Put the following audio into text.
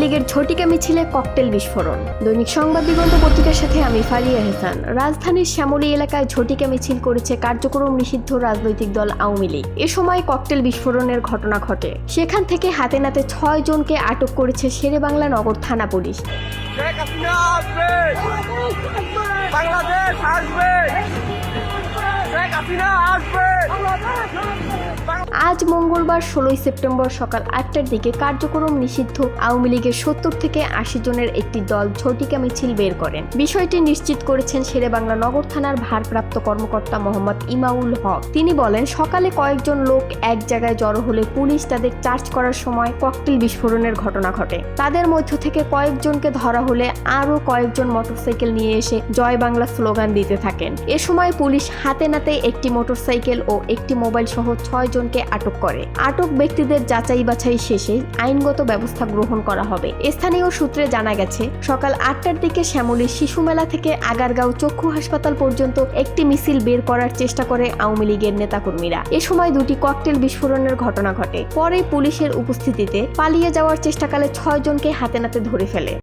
লীগের ঝটিকা মিছিলে ককটেল বিস্ফোরণ। দৈনিক সংবাদ দিগন্ত পত্রিকার সাথে আমি ফারিয়া এহসান। রাজধানীর শ্যামলী এলাকায় ঝটিকা মিছিল করেছে কার্যক্রম নিষিদ্ধ রাজনৈতিক দল আওয়ামী লীগ। এ সময় ককটেল বিস্ফোরণের ঘটনা ঘটে। সেখান থেকে হাতে নাতে 6 জনকে আটক করেছে শেরেবাংলা নগর থানা পুলিশ। আজ মঙ্গলবার 16 সেপ্টেম্বর সকাল 8টার দিকে কার্যক্রম নিষিদ্ধ আওয়ামী লীগের 70 থেকে 80 জনের একটি দল ঝটিকা মিছিল বের করেন। বিষয়টি নিশ্চিত করেছেন শেরেবাংলা নগর থানার ভারপ্রাপ্ত কর্মকর্তা মোহাম্মদ ইমাউল হক। তিনি বলেন, সকালে কয়েকজন লোক এক জায়গায় জড়ো হলে পুলিশ তাদের চার্জ করার সময় ককটেল বিস্ফোরণের ঘটনা ঘটে। তাদের মধ্য থেকে কয়েকজনকে ধরা হলে আরও কয়েকজন মোটরসাইকেল নিয়ে এসে জয় বাংলা স্লোগান দিতে থাকেন। এ সময় পুলিশ হাতে নাতে একটি মোটরসাইকেল ও একটি মোবাইল সহ 6 জনকে আটক করে। আটক ব্যক্তিদের যাচাই বাছাই শেষে আইনগত ব্যবস্থা গ্রহণ করা হবে। স্থানীয় সূত্রে জানা গেছে, সকাল 8টার দিকে শ্যামলীর শিশু মেলা থেকে আগারগাঁও চক্ষু হাসপাতাল পর্যন্ত একটি মিছিল বের করার চেষ্টা করে আওয়ামী লীগের নেতাকর্মীরা। এ সময় দুটি ককটেল বিস্ফোরণের ঘটনা ঘটে। পরে পুলিশের উপস্থিতিতে পালিয়ে যাওয়ার চেষ্টাকালে 6 জনকে হাতে নাতে ধরে ফেলে।